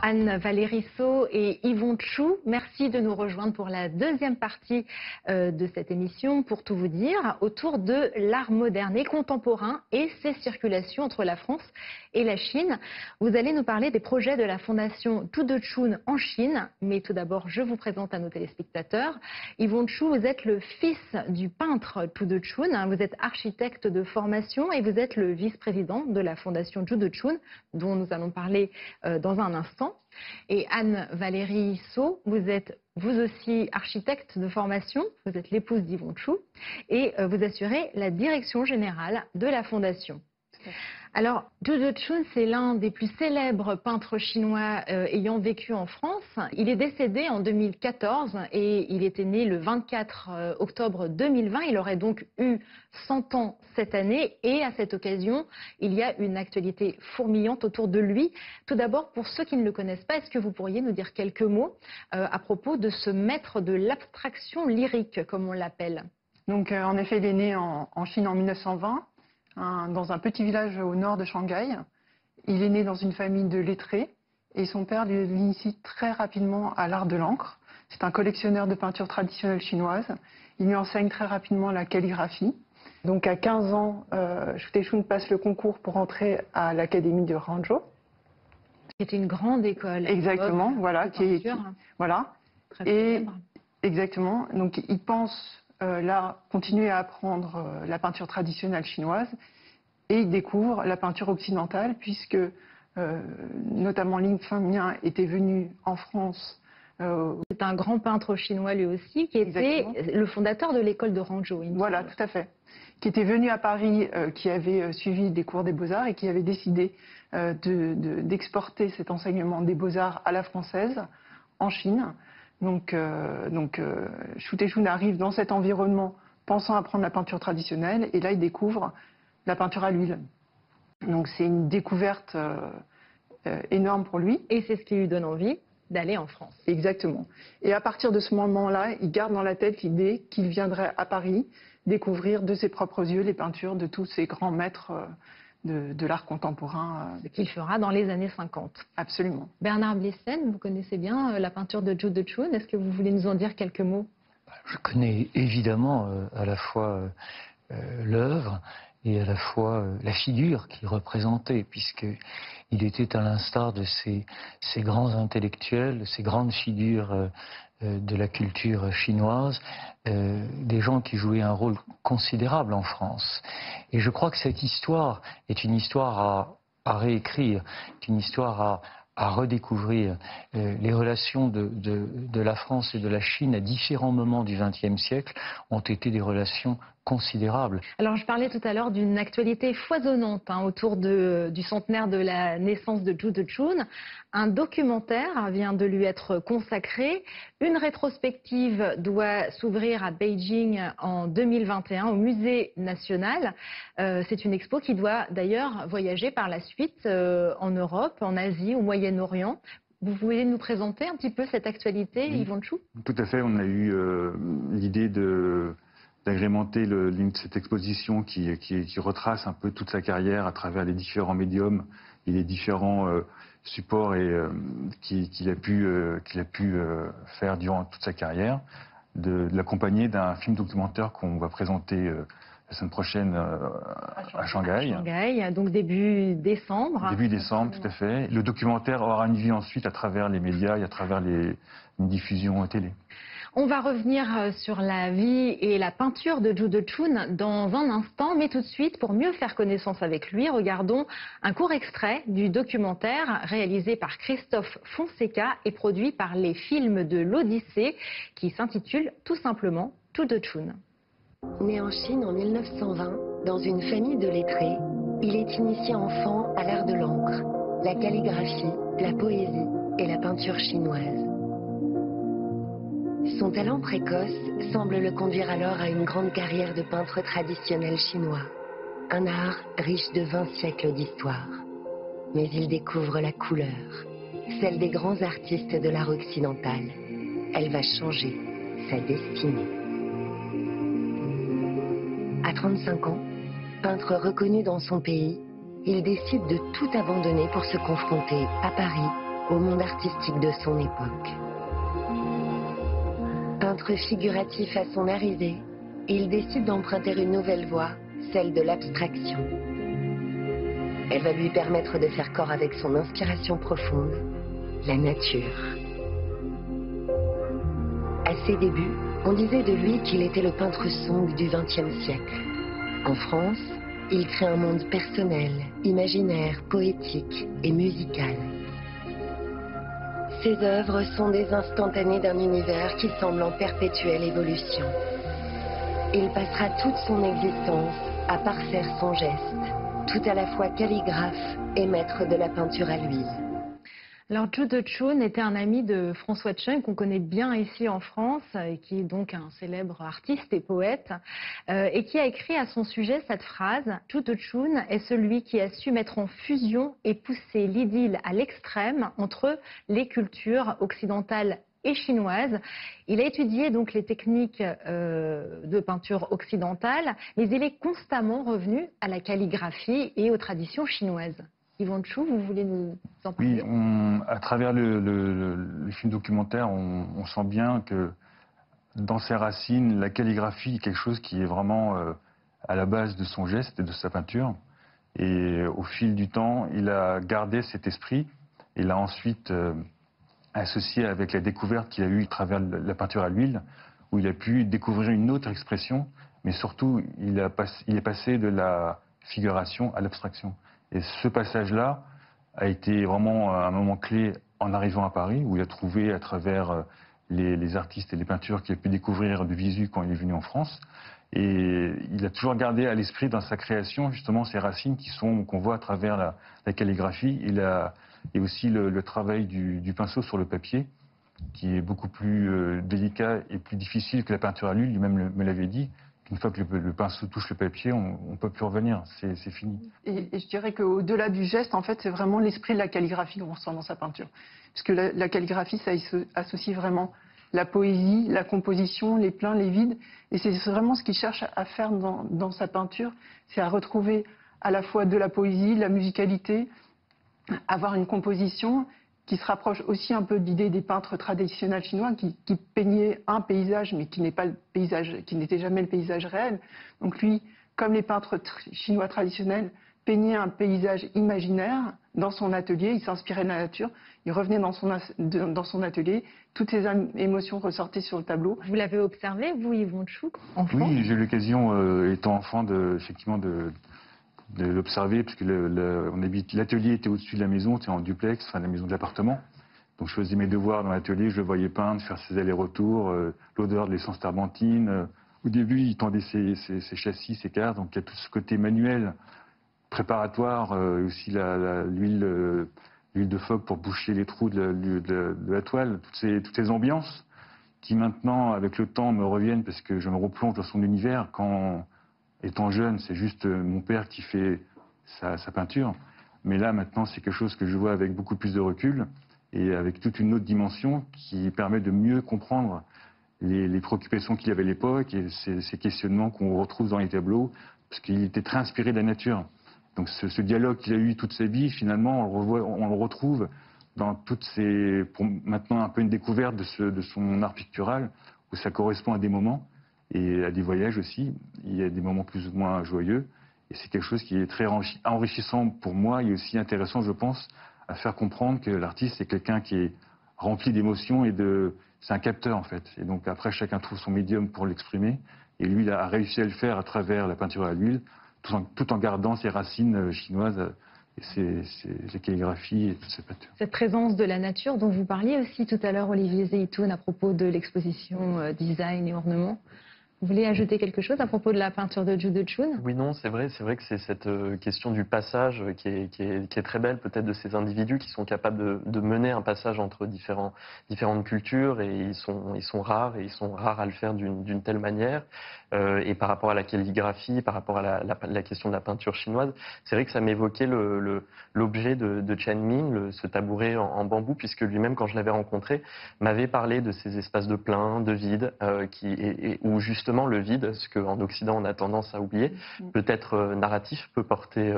Anne-Valérie Saut et Yvon Chou. Merci de nous rejoindre pour la deuxième partie de cette émission, pour tout vous dire, autour de l'art moderne et contemporain et ses circulations entre la France et la Chine. Vous allez nous parler des projets de la fondation Tu Dechun en Chine. Mais tout d'abord, je vous présente à nos téléspectateurs. Yvon Chou, vous êtes le fils du peintre Tu Dechun. Vous êtes architecte de formation et vous êtes le vice-président de la fondation Tu Dechun, dont nous allons parler dans un instant. Et Anne-Valérie Saut, vous êtes vous aussi architecte de formation, vous êtes l'épouse d'Yvon Chou et vous assurez la direction générale de la fondation. Alors, Tu Dechun, c'est l'un des plus célèbres peintres chinois ayant vécu en France. Il est décédé en 2014 et il était né le 24 octobre 2020. Il aurait donc eu 100 ans cette année et à cette occasion, il y a une actualité fourmillante autour de lui. Tout d'abord, pour ceux qui ne le connaissent pas, est-ce que vous pourriez nous dire quelques mots à propos de ce maître de l'abstraction lyrique, comme on l'appelle? Donc, en effet, il est né en Chine en 1920. Dans un petit village au nord de Shanghai. Il est né dans une famille de lettrés et son père l'initie très rapidement à l'art de l'encre. C'est un collectionneur de peintures traditionnelles chinoises. Il lui enseigne très rapidement la calligraphie. Donc à 15 ans, Chu Dechun passe le concours pour entrer à l'académie de Hangzhou. Qui était une grande école. Exactement, voilà. Voilà. Très célèbre. Exactement. Donc il pense là, continuer à apprendre la peinture traditionnelle chinoise et il découvre la peinture occidentale puisque notamment Lin Fengmian était venu en France. C'est un grand peintre chinois lui aussi qui était le fondateur de l'école de Hangzhou. Voilà, tout à fait. Qui était venu à Paris, qui avait suivi des cours des Beaux-Arts et qui avait décidé d'exporter cet enseignement des Beaux-Arts à la française en Chine. Donc, Chu Dechun arrive dans cet environnement pensant apprendre la peinture traditionnelle et là il découvre la peinture à l'huile. Donc c'est une découverte énorme pour lui. Et c'est ce qui lui donne envie d'aller en France. Exactement. Et à partir de ce moment-là, il garde dans la tête l'idée qu'il viendrait à Paris découvrir de ses propres yeux les peintures de tous ces grands maîtres de l'art contemporain. Ce qu'il fera dans les années 50. Absolument. Bernard Blissen, vous connaissez bien la peinture de Tu Dechun. Est-ce que vous voulez nous en dire quelques mots? Je connais évidemment à la fois l'œuvre et à la fois la figure qu'il représentait, puisqu'il était à l'instar de ces grands intellectuels, ces grandes figures de la culture chinoise, des gens qui jouaient un rôle considérable en France. Et je crois que cette histoire est une histoire à réécrire, une histoire à redécouvrir. Les relations de la France et de la Chine à différents moments du XXe siècle ont été des relations considérables. Alors je parlais tout à l'heure d'une actualité foisonnante autour du centenaire de la naissance de Tu Dechun. Un documentaire vient de lui être consacré. Une rétrospective doit s'ouvrir à Beijing en 2021 au Musée national. C'est une expo qui doit d'ailleurs voyager par la suite en Europe, en Asie, au Moyen-Orient. Vous pouvez nous présenter un petit peu cette actualité, oui. Yvon Chou? Tout à fait, on a eu l'idée d'agrémenter cette exposition qui retrace un peu toute sa carrière à travers les différents médiums et les différents supports qu'il a pu faire durant toute sa carrière, de l'accompagner d'un film documentaire qu'on va présenter la semaine prochaine à Shanghai. Donc début décembre. Début décembre, tout à fait. Le documentaire aura une vie ensuite à travers les médias et à travers une diffusion télé. On va revenir sur la vie et la peinture de Tu Dechun dans un instant, mais tout de suite, pour mieux faire connaissance avec lui, regardons un court extrait du documentaire réalisé par Christophe Fonseca et produit par les films de l'Odyssée, qui s'intitule tout simplement Tu Dechun. Né en Chine en 1920, dans une famille de lettrés, il est initié enfant à l'art de l'encre, la calligraphie, la poésie et la peinture chinoise. Son talent précoce semble le conduire alors à une grande carrière de peintre traditionnel chinois, un art riche de 20 siècles d'histoire. Mais il découvre la couleur, celle des grands artistes de l'art occidental. Elle va changer sa destinée. À 35 ans, peintre reconnu dans son pays, il décide de tout abandonner pour se confronter à Paris au monde artistique de son époque. Peintre figuratif à son arrivée, il décide d'emprunter une nouvelle voie, celle de l'abstraction. Elle va lui permettre de faire corps avec son inspiration profonde, la nature. À ses débuts, on disait de lui qu'il était le peintre Song du XXe siècle. En France, il crée un monde personnel, imaginaire, poétique et musical. Ses œuvres sont des instantanés d'un univers qui semble en perpétuelle évolution. Il passera toute son existence à parfaire son geste, tout à la fois calligraphe et maître de la peinture à l'huile. Alors Zhu Dechun était un ami de François Chung qu'on connaît bien ici en France et qui est donc un célèbre artiste et poète et qui a écrit à son sujet cette phrase: Zhu Dechun est celui qui a su mettre en fusion et pousser l'idylle à l'extrême entre les cultures occidentales et chinoises. Il a étudié donc les techniques de peinture occidentale, mais il est constamment revenu à la calligraphie et aux traditions chinoises. Yvon Chou, vous voulez nous en parler? Oui, à travers le film documentaire, on sent bien que dans ses racines, la calligraphie est quelque chose qui est vraiment à la base de son geste et de sa peinture. Et au fil du temps, il a gardé cet esprit et l'a ensuite associé avec la découverte qu'il a eue à travers la peinture à l'huile, où il a pu découvrir une autre expression, mais surtout, il est passé de la figuration à l'abstraction. Et ce passage-là a été vraiment un moment clé en arrivant à Paris, où il a trouvé à travers les artistes et les peintures qu'il a pu découvrir de visu quand il est venu en France. Et il a toujours gardé à l'esprit dans sa création justement ces racines qu'on voit à travers la calligraphie. Et aussi le travail du pinceau sur le papier, qui est beaucoup plus délicat et plus difficile que la peinture à l'huile. Lui-même me l'avait dit. Une fois que le pinceau touche le papier, on ne peut plus revenir, c'est fini. Et je dirais qu'au-delà du geste, en fait, c'est vraiment l'esprit de la calligraphie qu'on ressent dans sa peinture. Parce que la calligraphie, ça associe vraiment la poésie, la composition, les pleins, les vides. Et c'est vraiment ce qu'il cherche à faire dans sa peinture, c'est à retrouver à la fois de la poésie, de la musicalité, avoir une composition qui se rapproche aussi un peu de l'idée des peintres traditionnels chinois qui peignaient un paysage, mais qui n'était jamais le paysage réel. Donc lui, comme les peintres chinois traditionnels, peignait un paysage imaginaire dans son atelier, il s'inspirait de la nature, il revenait dans son atelier, toutes ses émotions ressortaient sur le tableau. Vous l'avez observé, vous, Yvon Chou, enfant? Oui, j'ai eu l'occasion, étant enfant, effectivement, de l'observer, parce que l'atelier était au-dessus de la maison, c'était en duplex, enfin la maison de l'appartement. Donc je faisais mes devoirs dans l'atelier, je le voyais peindre, faire ses allers-retours, l'odeur de l'essence turbantine. Au début, il tendait ses châssis, ses cartes, donc il y a tout ce côté manuel, préparatoire, et aussi l'huile de phoque pour boucher les trous de la toile, toutes ces ambiances qui maintenant, avec le temps, me reviennent parce que je me replonge dans son univers. Étant jeune, c'est juste mon père qui fait sa peinture. Mais là, maintenant, c'est quelque chose que je vois avec beaucoup plus de recul et avec toute une autre dimension qui permet de mieux comprendre les préoccupations qu'il avait à l'époque et ces questionnements qu'on retrouve dans les tableaux, parce qu'il était très inspiré de la nature. Donc ce dialogue qu'il a eu toute sa vie, finalement, on le retrouve dans pour maintenant un peu une découverte de son art pictural, où ça correspond à des moments. Et à des voyages aussi, il y a des moments plus ou moins joyeux. Et c'est quelque chose qui est très enrichissant pour moi et aussi intéressant, je pense, à faire comprendre que l'artiste, c'est quelqu'un qui est rempli d'émotions c'est un capteur, en fait. Et donc après, chacun trouve son médium pour l'exprimer. Et lui, il a réussi à le faire à travers la peinture à l'huile, tout en gardant ses racines chinoises et ses calligraphies et toutes ces peintures. Cette présence de la nature dont vous parliez aussi tout à l'heure, Olivier Zeytoun, à propos de l'exposition Design et Ornement. Vous voulez ajouter quelque chose à propos de la peinture de Zhu Dechun? Oui, non, c'est vrai que c'est cette question du passage qui est très belle, peut-être, de ces individus qui sont capables de mener un passage entre différentes cultures, et ils sont rares à le faire d'une telle manière. Et par rapport à la calligraphie, par rapport à la question de la peinture chinoise, c'est vrai que ça m'évoquait l'objet de Chen Ming, ce tabouret en bambou, puisque lui-même, quand je l'avais rencontré, m'avait parlé de ces espaces de plein, de vide, où justement le vide, ce qu'en Occident on a tendance à oublier, peut être narratif, peut porter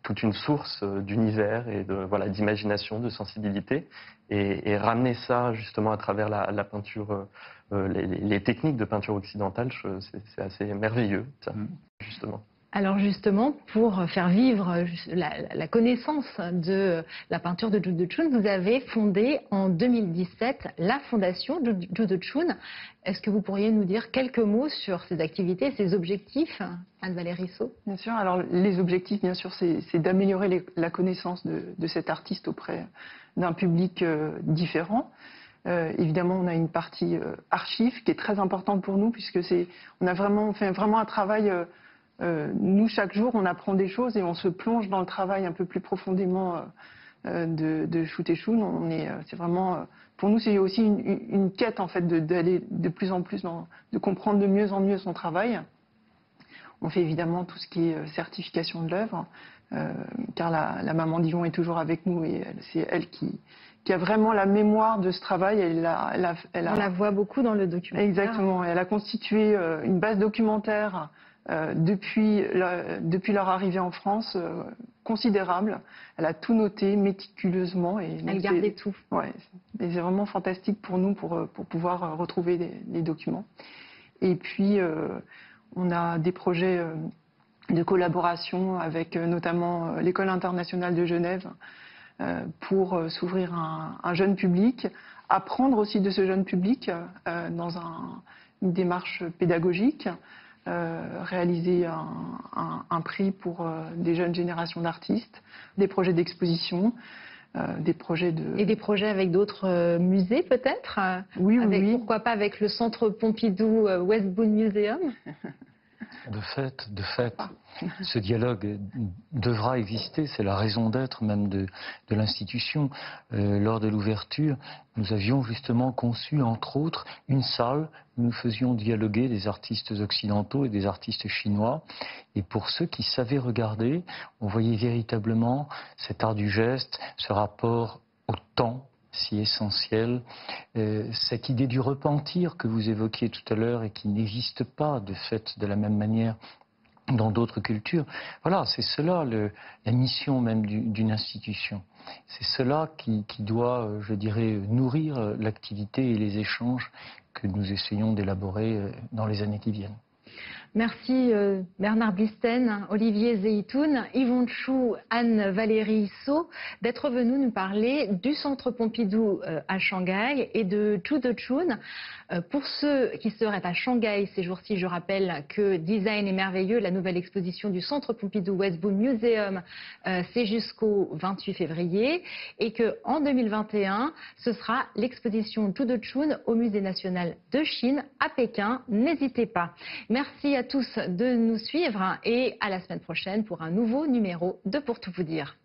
toute une source d'univers et d'imagination, de sensibilité, et ramener ça justement à travers la peinture, les techniques de peinture occidentale, c'est assez merveilleux, ça, justement. Alors justement, pour faire vivre la connaissance de la peinture de Zhu Dechun, vous avez fondé en 2017 la fondation Zhu Dechun. Est-ce que vous pourriez nous dire quelques mots sur ses activités, ses objectifs, Anne-Valérie Saut? Bien sûr. Alors les objectifs, bien sûr, c'est d'améliorer la connaissance de cet artiste auprès d'un public différent. Évidemment, on a une partie archive qui est très importante pour nous, puisque on fait vraiment un travail. Nous, chaque jour, on apprend des choses et on se plonge dans le travail un peu plus profondément de Zhu Dechun. C'est vraiment, pour nous, c'est aussi une quête en fait d'aller de plus en plus de comprendre de mieux en mieux son travail. On fait évidemment tout ce qui est certification de l'œuvre, car la maman d'Yvon est toujours avec nous et c'est elle qui a vraiment la mémoire de ce travail. On la voit beaucoup dans le documentaire. Exactement. Elle a constitué une base documentaire depuis leur arrivée en France, considérable. Elle a tout noté méticuleusement. Elle gardait tout. Ouais, et c'est vraiment fantastique pour nous pour pouvoir retrouver les documents. Et puis, on a des projets de collaboration avec notamment l'École internationale de Genève pour s'ouvrir à un jeune public, apprendre aussi de ce jeune public dans une démarche pédagogique. Réaliser un prix pour des jeunes générations d'artistes, des projets d'exposition, des projets Et des projets avec d'autres musées peut-être? Oui. Pourquoi pas avec le Centre Pompidou West Boone Museum? De fait, ce dialogue devra exister, c'est la raison d'être même de l'institution. Lors de l'ouverture, nous avions justement conçu, entre autres, une salle où nous faisions dialoguer des artistes occidentaux et des artistes chinois. Et pour ceux qui savaient regarder, on voyait véritablement cet art du geste, ce rapport au temps, si essentiel, cette idée du repentir que vous évoquiez tout à l'heure et qui n'existe pas de fait de la même manière dans d'autres cultures. Voilà, c'est cela la mission même d'une institution. C'est cela qui doit, je dirais, nourrir l'activité et les échanges que nous essayons d'élaborer dans les années qui viennent. Merci Bernard Blisten, Olivier Zeytoun, Yvon Chou, Anne-Valérie Saut d'être venus nous parler du Centre Pompidou à Shanghai et de Zhu Dechun. Pour ceux qui seraient à Shanghai ces jours-ci, je rappelle que Design est merveilleux, la nouvelle exposition du Centre Pompidou West Boone Museum, c'est jusqu'au 28 février et qu'en 2021, ce sera l'exposition Zhu Dechun au Musée national de Chine à Pékin. N'hésitez pas. Merci à tous de nous suivre et à la semaine prochaine pour un nouveau numéro de Pour tout vous dire.